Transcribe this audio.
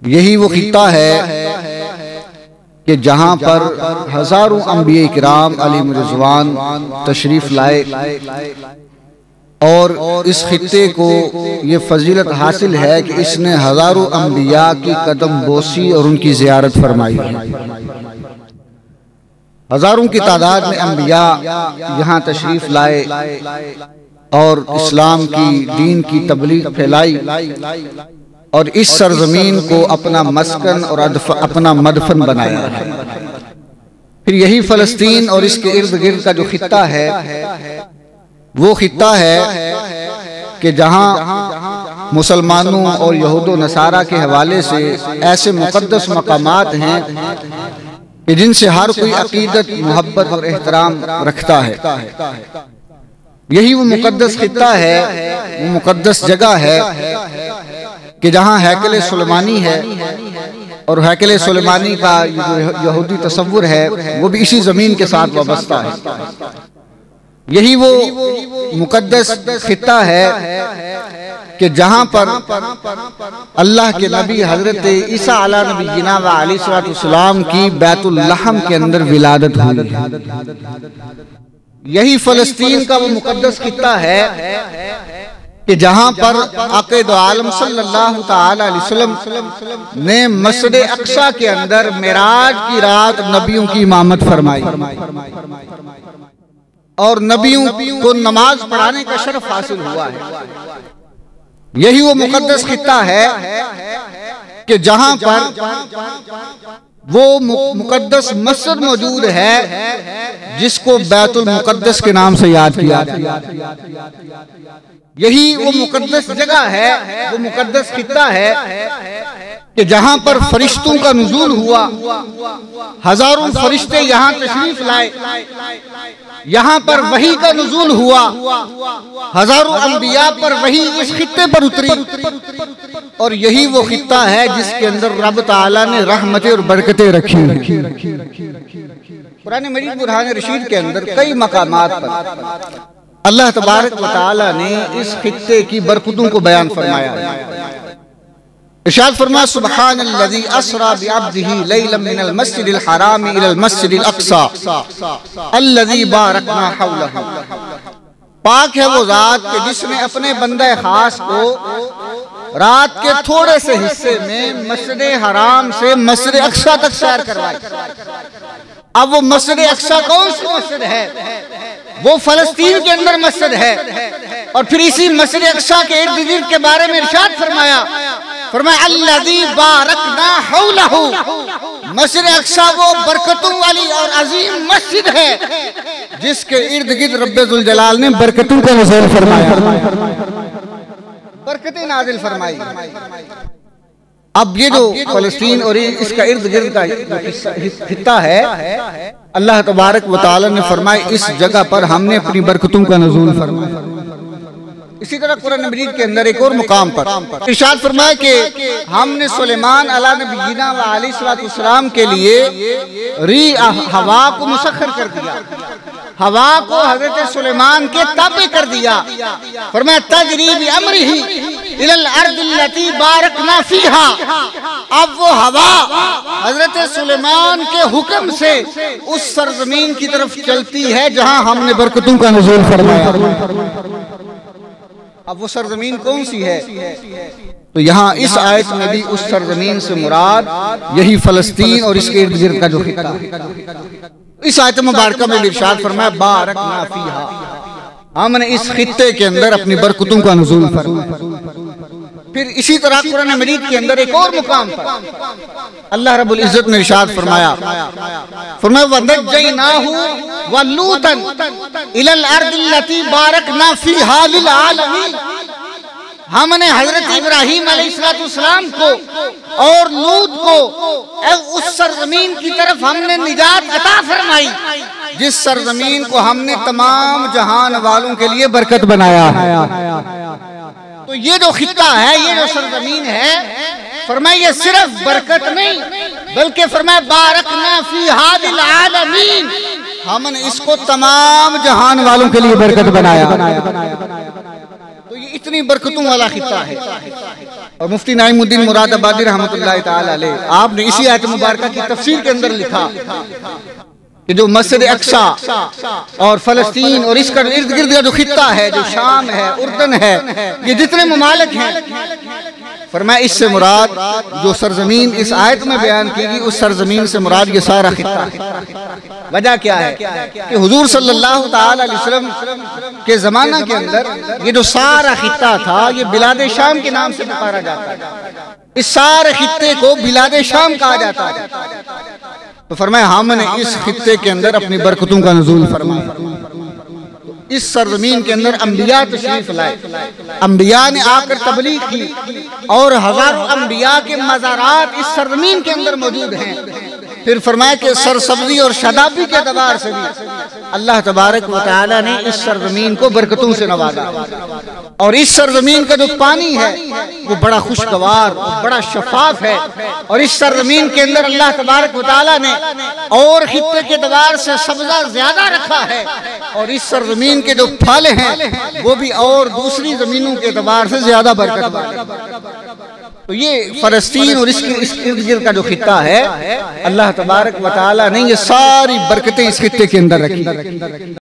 यही वो खित्ता है कि जहाँ पर हजारों अंबिया इकराम अलैहिम रिज़वान तशरीफ लाए और इस खित्ते को ये फजीलत हासिल है कि इसने हजारों अंबिया की कदम बोसी और उनकी ज़ियारत फरमाई है। हजारों की तादाद में अंबिया यहाँ तशरीफ लाए और इस्लाम की दीन की तबलीग फैलाई और इस सरजमीन को अपना मस्कन और अपना मदफन बनाया है। फिर यही फ़लस्तीन और इसके इर्द गिर्द का जो खित्ता है वो खित्ता है कि जहाँ मुसलमानों और यहूद नसारा के हवाले से ऐसे मुक़द्दस मकामात हैं कि जिनसे हर कोई अकीदत, मोहब्बत और एहतराम रखता है। यही वो मुक़द्दस खित्ता है, वो मुक़द्दस जगह है कि जहाँ हैकल सुलेमानी है और हैकल सुलेमानी का जो यहूदी तसव्वुर है वो भी इसी ज़मीन के साथ वाबस्ता है। यही वो मुक़द्दस खित्ता है कि जहाँ पर अल्लाह के नबी हजरत ईसा अला नबीना व अलैहिस्सलाम की बैतुल लहम के अंदर विलादत हुई है। यही फ़लस्तीन का वो मुक़द्दस खित्ता है कि जहाँ पर आक़े दो आलम सल्लल्लाहु तआला अलैहि वसल्लम ने मस्जिद अक्सा के अंदर मेराज की रात नबियों की इमामत फरमाई और नबियों को नमाज पढ़ाने का शर्फ हासिल हुआ है। यही वो मुक़द्दस खित्ता है कि जहाँ पर वो मुक़द्दस मस्जिद मौजूद है जिसको बैतुल मुक़द्दस के नाम से याद किया जाता है। यही वो मुक़द्दस जगह है, वो मुक़द्दस खित्ता है कि जहाँ पर फरिश्तों का नुज़ूल हुआ, हजारों फरिश्ते यहाँ तशरीफ लाए, यहाँ पर वही का नुज़ूल हुआ, हजारों अंबिया पर वही इस खित्ते पर उतरी और यही वो खित्ता है जिसके अंदर रब ताला ने रहमतें और बरकतें रखी हैं। कुरान मजीद बुरहान रशीद के अंदर कई मकामात पर अल्लाह तबारक व तआला ने इस खित्ते की बरकतों को बयान फरमाया है। इरशाद फरमाया सुब्हानल्लज़ी अस्रा बिअब्दिही लैलन मिनल मस्जिदिल हराम इलल मस्जिदिल अक्सा अल्लज़ी बारकना हौलहू। पाक है वो ज़ात कि जिसने अपने बंदे खास को रात के थोड़े से हिस्से में मस्जिद हराम से मस्जिद अक्सा तक सैर करवाई। अब वो मस्जिद अक्सा कौन सी मस्जिद है? वो फ़लस्तीन के अंदर मस्जिद है। और फिर इसी मस्जिद अक्सा के इर्द गिर्द के बारे में इरशाद फरमाया अल्लज़ी बारकना हौलहू। मस्जिद अक्सा वो बरकतों वाली और अजीम मस्जिद है जिसके इर्द गिर्द रब्बे जुल जलाल ने बरकतों का नुज़ूल फरमाया, बरकतें नाज़िल फरमाई। अब ये जो फ़लस्तीन और इसका इर्द गिर्द का हिस्सा है, अल्लाह तबारक व तआला ने फरमाया इस जगह पर हमने अपनी बरकतों का नुज़ूल फरमाया। इसी तरह कुरान मजीद के अंदर एक और मुकाम पर इरशाद फरमाया कि हमने सुलेमान अला नबीना व अलैहिस्सलाम के लिए री हवा को मुसख्खर कर दिया, हवा को हजरत सुलेमान के ताबे कर दिया। फरमाया तजरी बि अमरिही इलल अर्दिल्लती बारकना फीहा। अब वो हवा हजरत सुलेमान के हुक्म से उस सरजमीन की तरफ चलती है जहां हमने बरकतों का नुज़ूल फरमाया। अब वो सरजमीन कौन सी है? तो यहाँ इस आयत में भी उस सरजमीन से मुराद यही फ़लस्तीन और इसके इर्द गिर्द का जो खित्ता है। इस आयत मुबारका में इरशाद फरमाया बारकना फीहा, हमने इस खित्ते के अंदर अपनी बरकतों का नुज़ूल फरमाया। फिर इसी तरह कुरान मजीद के अंदर एक और मुकाम पर अल्लाह रब्बुल इज्जत ने इरशाद फरमाया वनज्जयनाहु व लूतन इलल अर्दिल्लती बारकना फीहा लिल आलमीन। हमने हजरत इब्राहीम अलैहिस्सलाम को और लूत को उस सरजमीन की तरफ हमने निजात अता फरमाई जिस सरजमीन को हमने तमाम जहान वालों के लिए बरकत बनाया है। तो ये जो खित्ता है, ये जो सरजमीन है, फरमाया ये सिर्फ बरकत नहीं बल्कि फरमाया बारकना फीहा लिल आलमीन, हमने इसको तमाम जहान वालों के लिए बरकत बनाया। तो ये इतनी बरकतों वाला खित्ता है। और मुफ्ती नाइमुद्दीन मुरादाबादी रहमतुल्लाह ताला अलैह, आपने इसी आयत मुबारका की तफसीर के अंदर लिखा कि जो मस्जिद अक्सा और फलस्तीन और इसका इर्द गिर्द का जो खित्ता है, जो शाम है, उर्दन है, ये जितने ममालिक हैं, फरमाया इससे मुराद जो सरजमीन इस आयत में बयान की गई, उस सरजमीन से मुराद ये सारा खित्ता है। वजह क्या है कि हुजूर सल्लल्लाहु ताला अलैहि वसल्लम के जमाना के अंदर ये जो सारा खित्ता था, ये बिलाद शाम के नाम से पुकारा जाता है। इस सारे खित्ते को बिलाद शाम कहा जाता है। तो फरमाया हमने इस खित्ते के अंदर अपनी बरकतों का नुज़ूल फरमाया। इस सरजमीन के अंदर अंबिया तशरीफ लाए, अंबिया ने आकर तबलीग की और हजारों अंबिया के मज़ारात इस सरजमीन के अंदर मौजूद हैं। फिर फरमाया कि सरसब्जी और शदाबी के एतबार से भी अल्लाह तबारक व तआला ने इस सरजमीन को बरकतों से नवाजा। और इस सरजमीन का जो पानी है वो बड़ा खुशगवार, बड़ा शफाफ है। और इस सरजमीन के अंदर अल्लाह तबारक व तआला ने और खित्ते के एतबार से सब्जा ज्यादा रखा है। और इस सरजमीन के जो फल हैं वो भी और दूसरी जमीनों के एतबार से ज्यादा बरकत वाले। तो ये फलस्तीन और इसके इर्द गिर्द का जो खित्ता है, अल्लाह तबारक व तआला ने ये सारी बरकतें इस खित्ते के अंदर रखी।